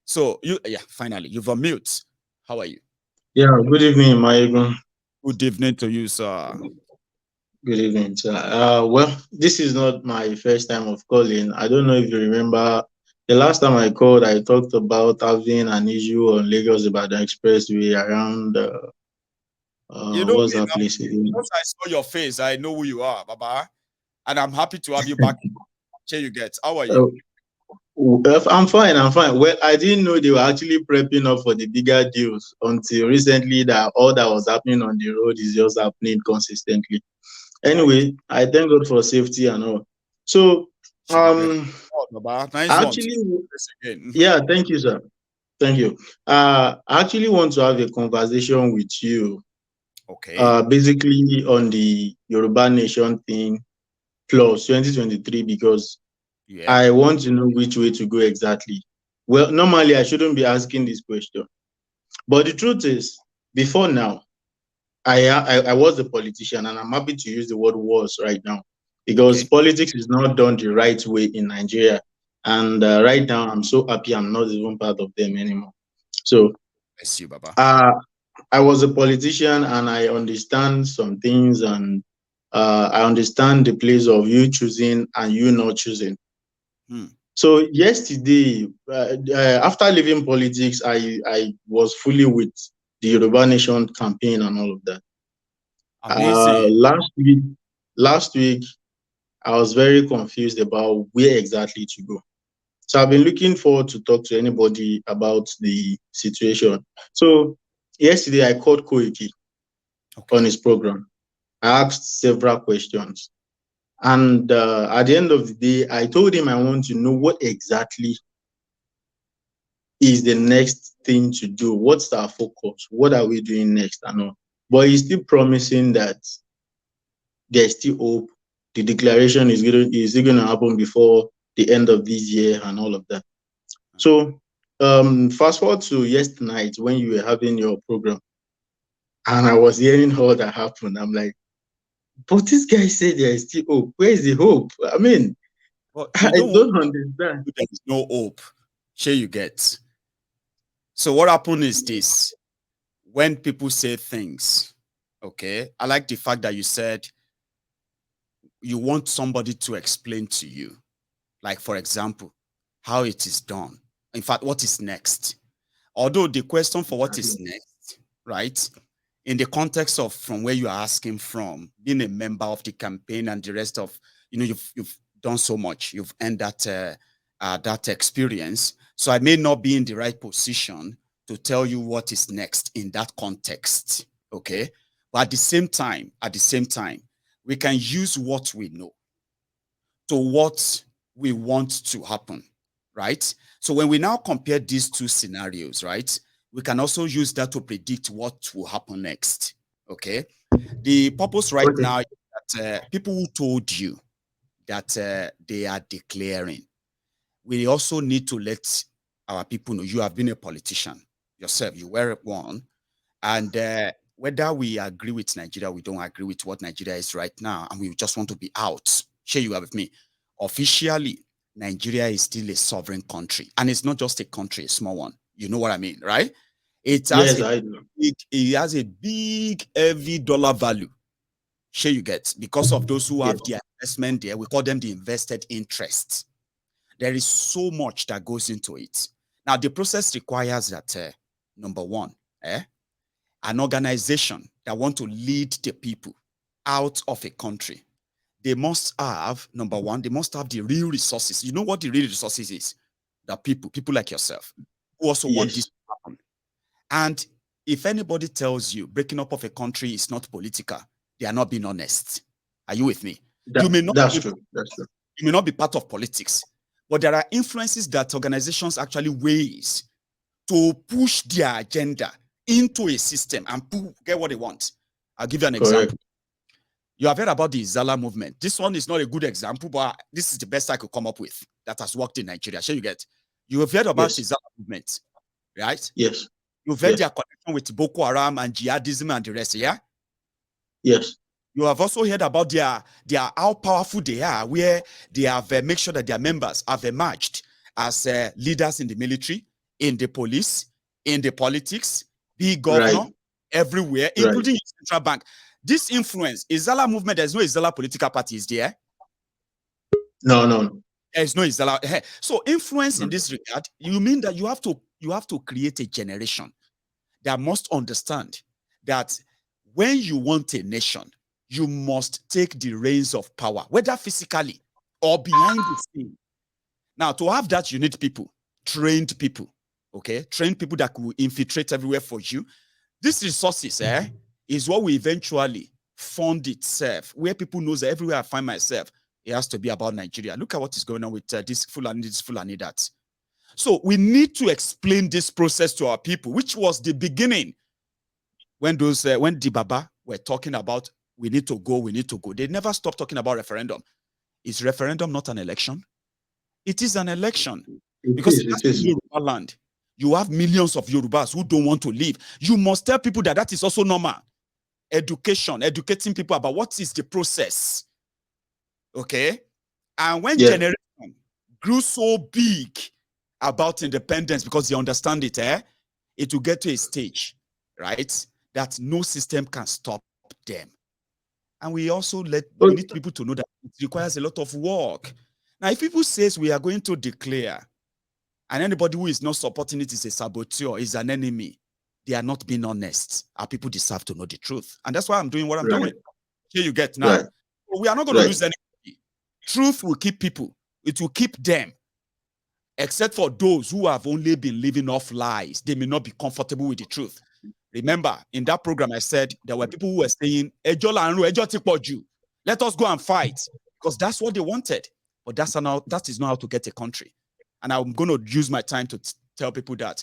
So finally, you've unmute. How are you? Yeah, good evening, Maiyegun. Good evening to you, sir. Good evening, sir. Well, this is not my first time of calling. I don't know if you remember the last time I called, I talked about having an issue on Lagos-Ibadan Expressway around what's that place again? Once I saw your face, I know who you are, Baba. And I'm happy to have you back. Here you get. How are you? I'm fine. Well, I didn't know they were actually prepping up for the bigger deals until recently, that all that was happening on the road is just happening consistently. Anyway, I thank God for safety and all. So, actually, yeah, thank you, sir. Thank you. I actually want to have a conversation with you. Okay. Basically on the Yoruba Nation thing plus 2023, because I want to know which way to go exactly. Well, normally I shouldn't be asking this question, but the truth is, before now, I was a politician, and I'm happy to use the word was right now, because politics is not done the right way in Nigeria. And right now, I'm so happy I'm not even part of them anymore. So, bless you, Baba. I was a politician, and I understand some things, and I understand the place of you choosing and you not choosing. So yesterday, after leaving politics, I was fully with the Yoruba Nation campaign and all of that. Amazing. Last week, I was very confused about where exactly to go. So I've been looking forward to talk to anybody about the situation. So yesterday, I called Koiki on his program. I asked several questions. And at the end of the day, I told him I want to know what exactly is the next thing to do? What's our focus? What are we doing next? And all. But he's still promising that there's still hope. The declaration is going to happen before the end of this year and all of that. So fast forward to yesterday night when you were having your program, and I was hearing all that happened. I'm like, but this guy said there is still hope. Where is the hope? I mean, I don't understand. There is no hope. Sure, you get. So what happened is this: when people say things, okay, I like the fact that you said you want somebody to explain to you, like for example, how it is done. In fact, what is next? Although the question for what is next, right? In the context of from where you are asking from, being a member of the campaign and the rest of, you've done so much, you've earned that experience. So I may not be in the right position to tell you what is next in that context, okay? But at the same time, we can use what we know to what we want to happen, right? So when we now compare these two scenarios, right, we can also use that to predict what will happen next, okay? The purpose right now is that people who told you that they are declaring, we also need to let our people know you have been a politician yourself, you were one, and whether we agree with Nigeria, we don't agree with what Nigeria is right now, and we just want to be out. Share you have with me. Officially, Nigeria is still a sovereign country, and it's not just a country, a small one. You know what I mean, right? It has it has a big, heavy dollar value. Share you get, because of those who have their investment there. We call them the invested interests. There is so much that goes into it. Now, the process requires that number one, an organization that want to lead the people out of a country, they must have, number one, they must have the real resources. You know what the real resources is? The people like yourself, who also want this to happen. And if anybody tells you breaking up of a country is not political, they are not being honest. Are you with me? That's true. You may not be part of politics, but there are influences that organizations actually ways to push their agenda into a system and get what they want. I'll give you an example. You have heard about the Izala movement. This one is not a good example, but this is the best I could come up with that has worked in Nigeria. Sure, you get. You have heard about the Izala movement, right? Yes. You've heard their connection with Boko Haram and jihadism and the rest, yeah? Yes. You have also heard about their how powerful they are, where they have made sure that their members have emerged as leaders in the military, in the police, in the politics, be governor, everywhere, including central bank. This influence, Izala movement, there's no Izala political party, is there? No. There's no Izala. So influence in this regard, you mean that you have to create a generation that must understand that when you want a nation, you must take the reins of power, whether physically or behind the scene. Now, to have that, you need people, trained people, okay? Trained people that will infiltrate everywhere for you. These resources, is what we eventually fund itself, where people know that everywhere I find myself, it has to be about Nigeria. Look at what is going on with this Fulani, that. So we need to explain this process to our people, which was the beginning when when the Baba were talking about we need to go. They never stopped talking about referendum. Is referendum not an election? It is an election. Because it is Yoruba land. You have millions of Yorubas who don't want to leave. You must tell people that is also normal. Educating people about what is the process. Okay? And when generation grew so big about independence because they understand it, it will get to a stage, right, that no system can stop them. And we also we need people to know that it requires a lot of work. Now, if people say we are going to declare, and anybody who is not supporting it is a saboteur, is an enemy, they are not being honest. Our people deserve to know the truth. And that's why I'm doing what I'm doing. Here you get now. We are not going to lose anybody. Truth will keep people. It will keep them. Except for those who have only been living off lies. They may not be comfortable with the truth. Remember, in that program, I said there were people who were saying, let us go and fight. Because that's what they wanted. But that is not how to get a country. And I'm going to use my time to tell people that,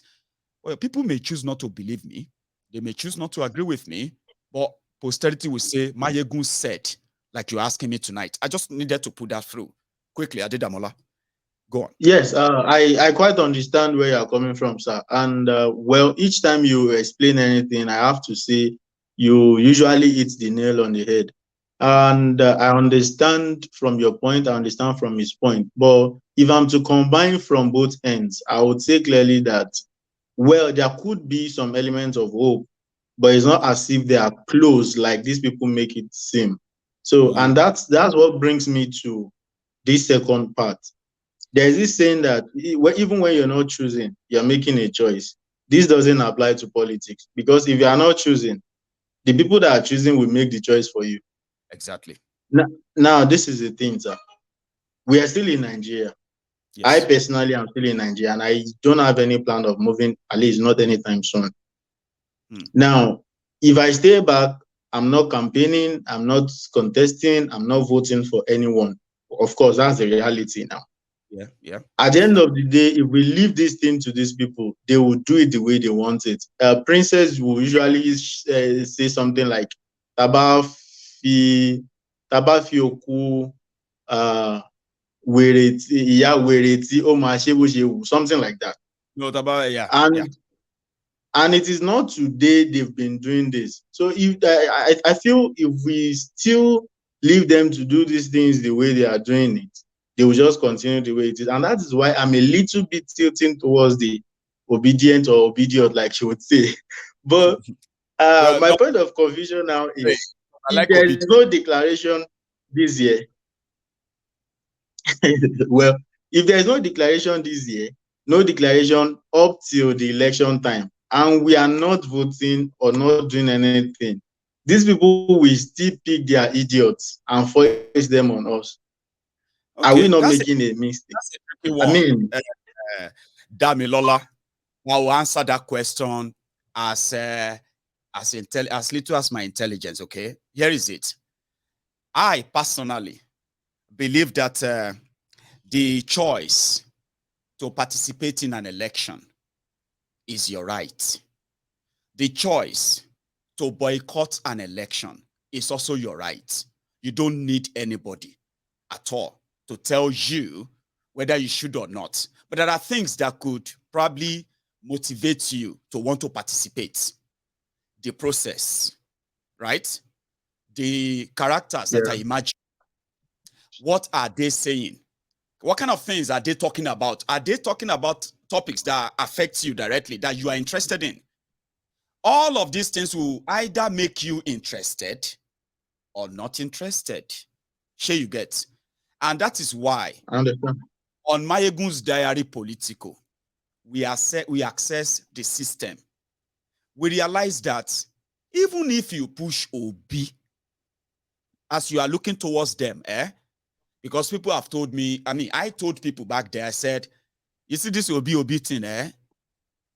well, people may choose not to believe me. They may choose not to agree with me, but posterity will say, Maiyegun said, like you're asking me tonight. I just needed to put that through. Quickly, Adedamola. Go on. Yes, I quite understand where you're coming from, sir. And well, each time you explain anything, I have to say you usually hit the nail on the head. And I understand from your point, I understand from his point. But if I'm to combine from both ends, I would say clearly that, well, there could be some elements of hope, but it's not as if they are close like these people make it seem. So, and that's what brings me to this second part. There's this saying that even when you're not choosing, you're making a choice. This doesn't apply to politics, because if you are not choosing, the people that are choosing will make the choice for you. Exactly. Now this is the thing, sir. We are still in Nigeria. Yes. I personally am still in Nigeria, and I don't have any plan of moving, at least not anytime soon. Now, if I stay back, I'm not campaigning, I'm not contesting, I'm not voting for anyone. Of course, that's the reality now. Yeah. At the end of the day, if we leave this thing to these people, they will do it the way they want it. Princess will usually say something like "Tabafi oku something like that." No, and it is not today they've been doing this. So if I feel if we still leave them to do these things the way they are doing it, they will just continue the way it is. And that is why I'm a little bit tilting towards the obedient or obedient, like she would say. But my point of confusion now is, if there is no declaration this year, well, if there is no declaration this year, no declaration up till the election time, and we are not voting or not doing anything, these people will still pick their idiots and force them on us. Okay, are we not making a mistake? I mean, Damilola, I will answer that question as little as my intelligence. Okay, here is it. I personally believe that the choice to participate in an election is your right. The choice to boycott an election is also your right. You don't need anybody at all to tell you whether you should or not. But there are things that could probably motivate you to want to participate. The process, right? The characters that I imagine. What are they saying? What kind of things are they talking about? Are they talking about topics that affect you directly, that you are interested in? All of these things will either make you interested or not interested. Sure, you get. And that is why on Maiyegun's diary Politico, we access the system. We realize that even if you push OB, as you are looking towards them, because people have told me, I told people back there, I said, you see this OB thing,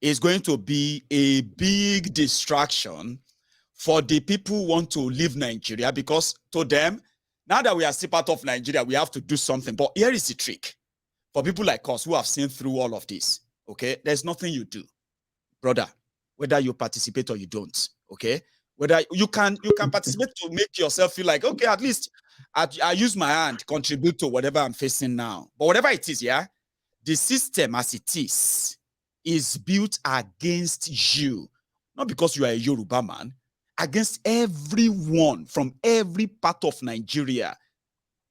is going to be a big distraction for the people who want to leave Nigeria, because to them, now that we are still part of Nigeria, we have to do something. But here is the trick. For people like us who have seen through all of this, okay, there's nothing you do, brother, whether you participate or you don't, okay? Whether you can participate to make yourself feel like, okay, at least I use my hand, contribute to whatever I'm facing now. But whatever it is, the system as it is built against you, not because you are a Yoruba man, against everyone from every part of Nigeria.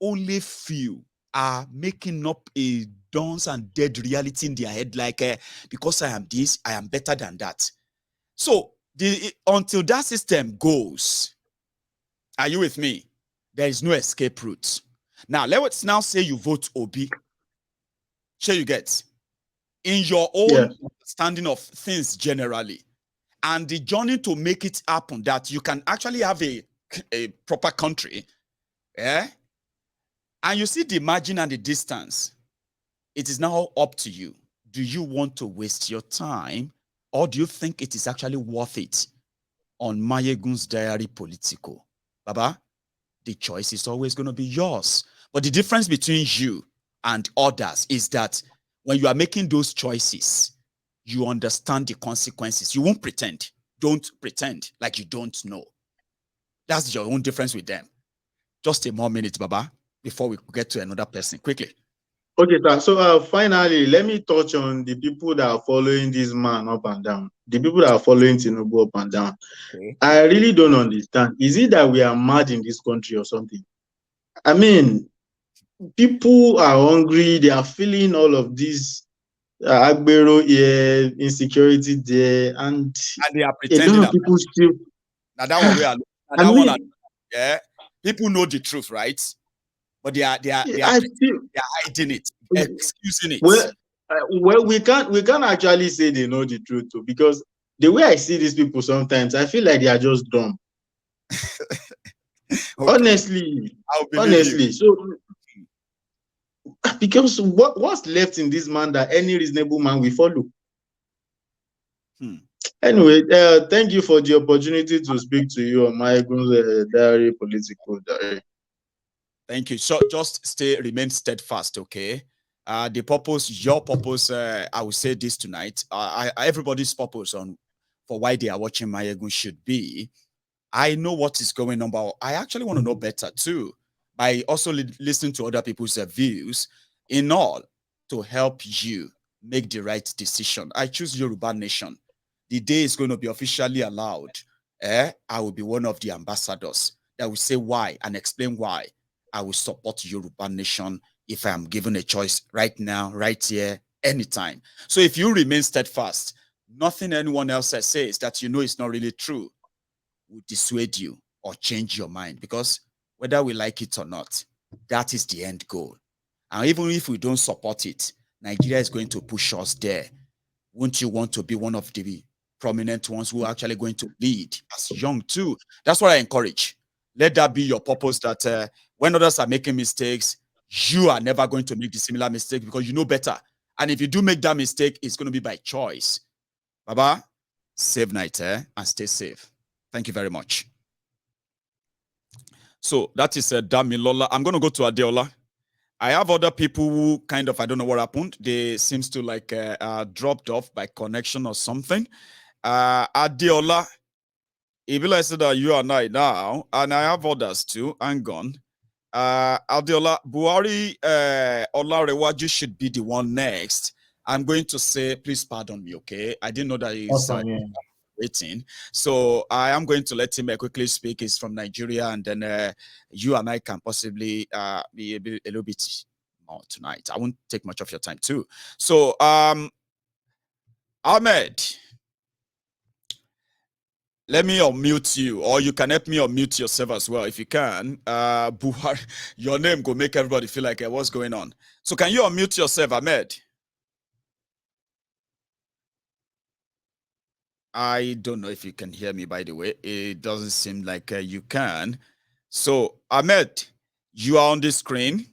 Only few are making up a dance and dead reality in their head, like, because I am this, I am better than that. So until that system goes, are you with me? There is no escape route. Now, let's now say you vote Obi. Sure, you get in your own understanding of things generally, and the journey to make it happen, that you can actually have a proper country, and you see the margin and the distance. It is now up to you. Do you want to waste your time, or do you think it is actually worth it? On Maiyegun's diary Politico, Baba, the choice is always going to be yours. But the difference between you and others is that when you are making those choices, you understand the consequences. You won't pretend. Don't pretend like you don't know. That's your own difference with them. Just a more minute, Baba, before we get to another person. Quickly. Okay, so finally, let me touch on the people that are following this man up and down. The people that are following Tinubu up and down. Okay. I really don't understand. Is it that we are mad in this country or something? I mean, people are hungry. They are feeling all of this Agbero here, insecurity there, and they are pretending. A lot of people still. Now that one we are. That one, yeah. People know the truth, right? But they are hiding it, excusing it. Well, we can't actually say they know the truth too, because the way I see these people sometimes, I feel like they are just dumb. Okay. Honestly. So because what's left in this man that any reasonable man will follow? Anyway, thank you for the opportunity to speak to you on Maiyegun's diary, Politico diary. Thank you. So just remain steadfast, okay? The purpose, your purpose, I will say this tonight. Everybody's purpose for why they are watching Maiyegun should be. I know what is going on, but I actually want to know better too, by also listening to other people's views, in all to help you make the right decision. I choose Yoruba Nation. The day is going to be officially allowed. I will be one of the ambassadors that will say why and explain why I will support Yoruba Nation if I am given a choice right now, right here, anytime. So if you remain steadfast, nothing anyone else says that you know is not really true will dissuade you or change your mind, because whether we like it or not, that is the end goal. And even if we don't support it, Nigeria is going to push us there. Won't you want to be one of the prominent ones who are actually going to lead as young too? That's what I encourage. Let that be your purpose, that when others are making mistakes, you are never going to make the similar mistake because you know better. And if you do make that mistake, it's going to be by choice. Baba, save night, and stay safe. Thank you very much. So that is Damilola. I'm going to go to Adeola. I have other people who kind of, I don't know what happened. They seems to like dropped off by connection or something. Adeola, if I said that you and I now, and I have others too, hang on. Adeola, Buhari Olarewaju should be the one next. I'm going to say, please pardon me, okay? I didn't know that he's waiting. So I am going to let him quickly speak. He's from Nigeria, and then you and I can possibly be a little bit more tonight. I won't take much of your time too. So Ahmed, let me unmute you, or you can help me unmute yourself as well if you can. Buhari, your name go make everybody feel like what's going on. So can you unmute yourself, Ahmed? I don't know if you can hear me, by the way. It doesn't seem like you can. So, Ahmed, you are on the screen.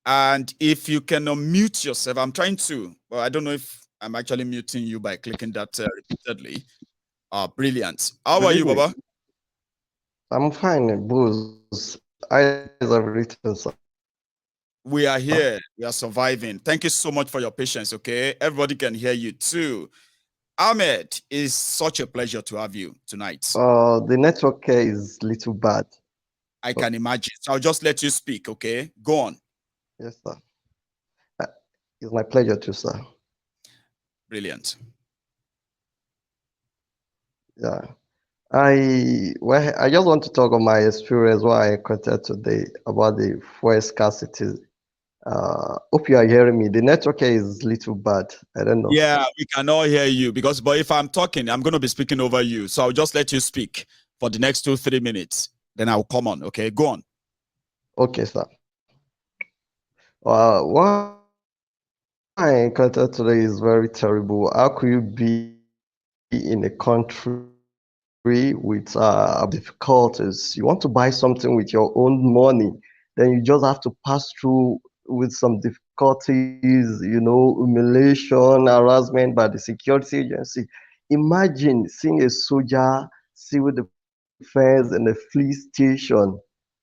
And if you can unmute yourself, I'm trying to, but I don't know if I'm actually muting you by clicking that repeatedly. Brilliant. How are you, Baba? I'm fine, Booz. Eyes are written, sir. We are here. We are surviving. Thank you so much for your patience, okay? Everybody can hear you too. Ahmed, it's such a pleasure to have you tonight. The network here is a little bad. I can imagine. So I'll just let you speak, okay? Go on. Yes, sir. It's my pleasure too, sir. Brilliant. Yeah. I just want to talk about my experience what I encountered today about the fuel scarcity. Hope you are hearing me. The network here is a little bad. I don't know. Yeah, we cannot hear you but if I'm talking, I'm going to be speaking over you. So I'll just let you speak for the next 2-3 minutes. Then I'll come on. Okay, go on. Okay, sir. What I encountered today is very terrible. How could you be in a country with difficulties? You want to buy something with your own money, then you just have to pass through with some difficulties, humiliation, harassment by the security agency. Imagine seeing a soldier, civil defense, and a police station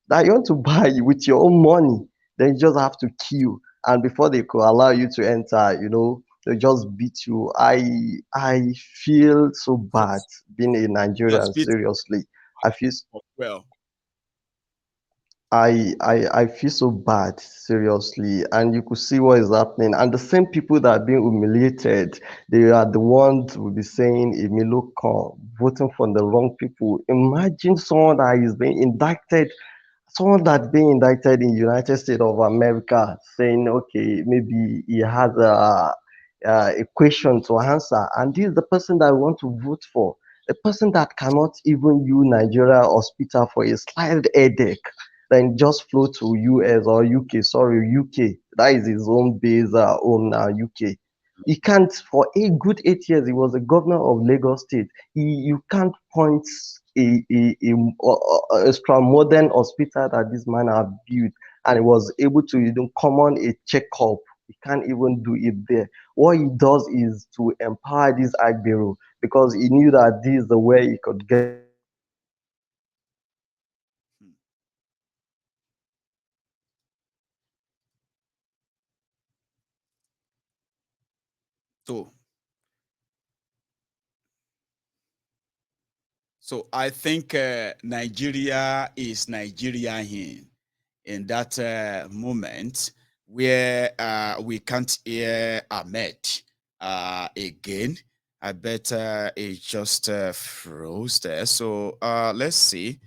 that you want to buy with your own money, then you just have to queue. And before they could allow you to enter, they just beat you. I feel so bad being a Nigerian. Seriously, I feel well. I feel so bad, seriously, and you could see what is happening. And the same people that are being humiliated, they are the ones who will be saying, Emilio Khan, voting for the wrong people. Imagine someone that is being indicted, someone that's being indicted in United States of America, saying, okay, maybe he has a question to answer, and this is the person that I want to vote for. A person that cannot even use Nigeria hospital for a slight headache, then just flew to US or UK, sorry, UK. That is his own base, own UK. He can't, for a good 8 years, he was the governor of Lagos State. You can't point a extra modern hospital that this man have built, and he was able to come on a checkup. He can't even do it there. What he does is to empower this Agbero, because he knew that this is the way he could get So I think Nigeria is Nigeria in that moment where we can't hear Ahmed again. I bet it just froze there. So let's see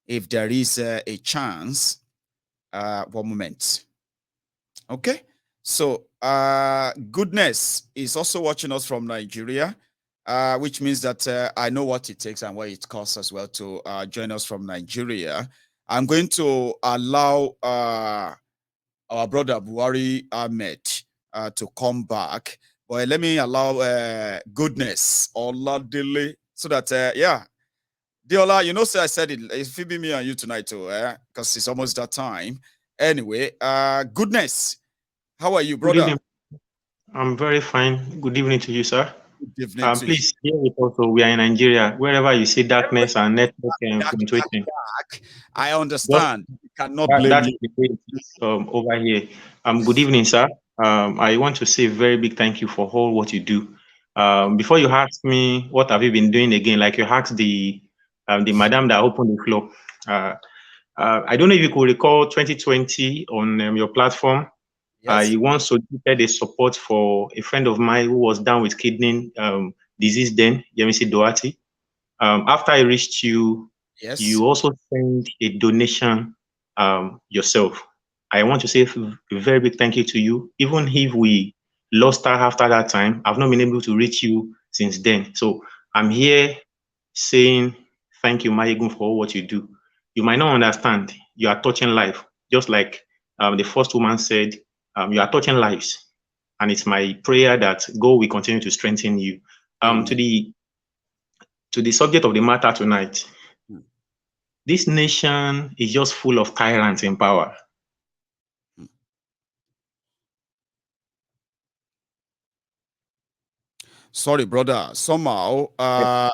if there is a chance. 1 moment. Okay. So Goodness is also watching us from Nigeria. Which means that I know what it takes and what it costs as well to join us from Nigeria. I'm going to allow our brother Buhari Ahmed to come back. But let me allow Goodness Oladele so that, yeah. Diola, you know, say I said it's Phoebe, me and you tonight too, because it's almost that time. Anyway, Goodness, how are you, brother? Good evening. I'm very fine. Good evening to you, sir. Good evening to please, here with also, we are in Nigeria. Wherever you see darkness and network fluctuating, I understand. Cannot blame that you. is the way it is, over here. Good evening, sir. I want to say a very big thank you for all what you do. Before you ask me what have you been doing again, like you asked the madam that opened the floor. I don't know if you could recall 2020 on your platform. Yes. I once solicited a support for a friend of mine who was down with kidney disease then, Yemisi Doati. After I reached you, yes, you also sent a donation yourself. I want to say a very big thank you to you. Even if we lost her after that time, I've not been able to reach you since then. So I'm here saying thank you, Maiyegun, for all what you do. You might not understand. You are touching life, just like the first woman said. You are touching lives, and it's my prayer that God will continue to strengthen you. To the subject of the matter tonight, this nation is just full of tyrants in power. Sorry, brother. Somehow,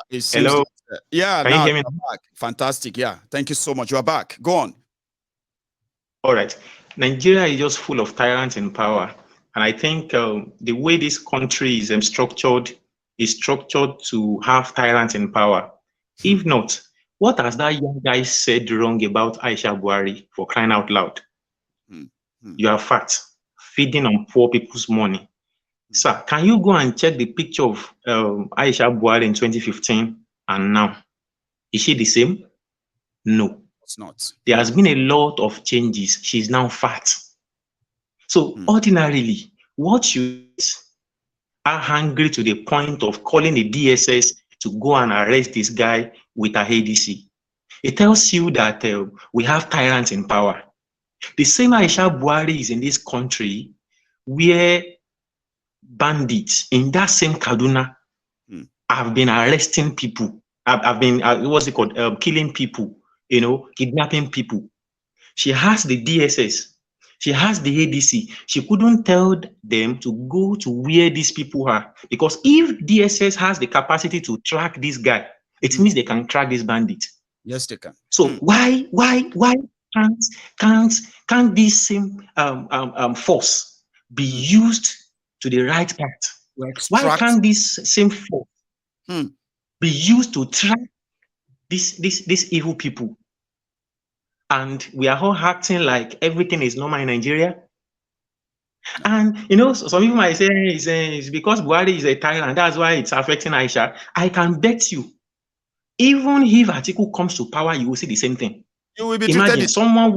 it seems. Hello. That, yeah. Can now you hear me? back. Fantastic. Yeah. Thank you so much. You are back. Go on. All right. Nigeria is just full of tyrants in power. And I think the way this country is structured to have tyrants in power. If not, what has that young guy said wrong about Aisha Buhari, for crying out loud? You are fat, feeding on poor people's money. Sir, can you go and check the picture of Aisha Buhari in 2015 and now? Is she the same? No. It's not. There has been a lot of changes. She's now fat. So ordinarily, what you are hungry to the point of calling the DSS to go and arrest this guy with a ADC. It tells you that we have tyrants in power. The same Aisha Buhari is in this country where bandits in that same Kaduna have been arresting people, have been, what's it called, killing people, kidnapping people. She has the DSS. She has the ADC. She couldn't tell them to go to where these people are, because if DSS has the capacity to track this guy, it means they can track this bandit. Yes, they can. So why can't this same force be used to the right path? Why can't this same force be used to track these evil people? And we are all acting like everything is normal in Nigeria. And some people might say it's because Buhari is a tyrant, that's why it's affecting Aisha. I can bet you, even if Atiku comes to power, you will see the same thing. You will be Imagine treated someone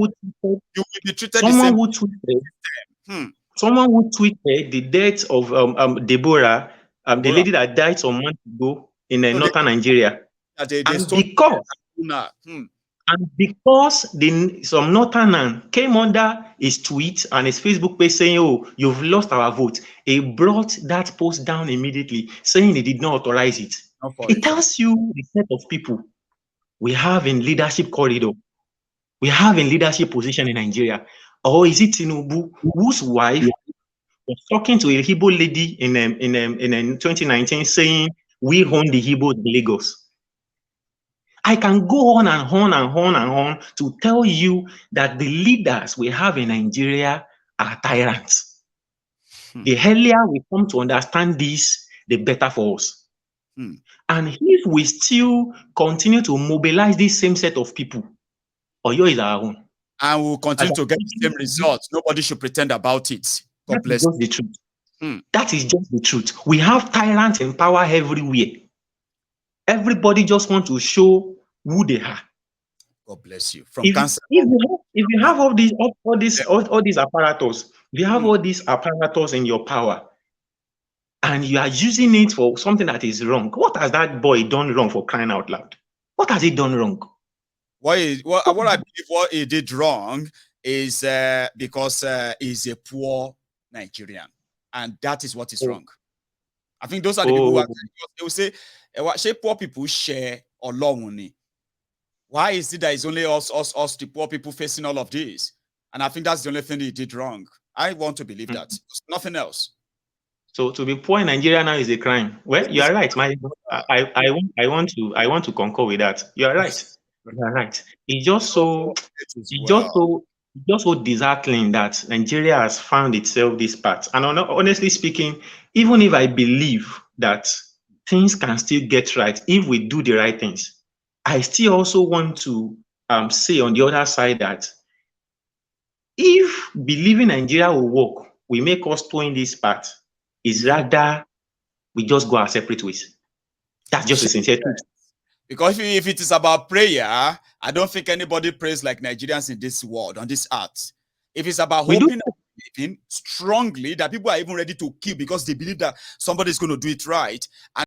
would tweet the death of Deborah, the lady that died some months ago in northern Nigeria. And because some northern came under his tweet and his Facebook page saying, "Oh, you've lost our vote," he brought that post down immediately, saying he did not authorize it. It tells you the set of people we have in leadership corridor, we have in leadership position in Nigeria. Or is it Tinubu, whose wife was talking to a Igbo lady in 2019 saying, "We own the Igbos in Lagos"? I can go on and on and on and on to tell you that the leaders we have in Nigeria are tyrants. The earlier we come to understand this, the better for us. And if we still continue to mobilize this same set of people, Oyo is our own. And we'll continue to get the same results. Nobody should pretend about it. God bless. That's the truth. That is just the truth. We have tyrants in power everywhere. Everybody just wants to show who they are. God bless you. From If cancer. you have all these apparatus, you have all these apparatus in your power, and you are using it for something that is wrong. What has that boy done wrong, for crying out loud? What has he done wrong? What I believe what he did wrong is because he's a poor Nigerian, and that is what is wrong. I think those are the people who they will say, poor people share along. Why is it that it's only us, the poor people, facing all of this? And I think that's the only thing he did wrong. I want to believe that. Nothing else. So to be poor in Nigeria now is a crime. Well, you are right. I want to concur with that. You are right. You are right. It's just so disheartening that Nigeria has found itself this path. And honestly speaking, even if I believe that things can still get right if we do the right things, I still also want to say on the other side that if believing Nigeria will work, we make us go in this path, is rather we just go our separate ways. That's just a sincere truth. Because if it is about prayer, I don't think anybody prays like Nigerians in this world, on this earth. If it's about hoping and believing strongly that people are even ready to kill because they believe that somebody is going to do it right, and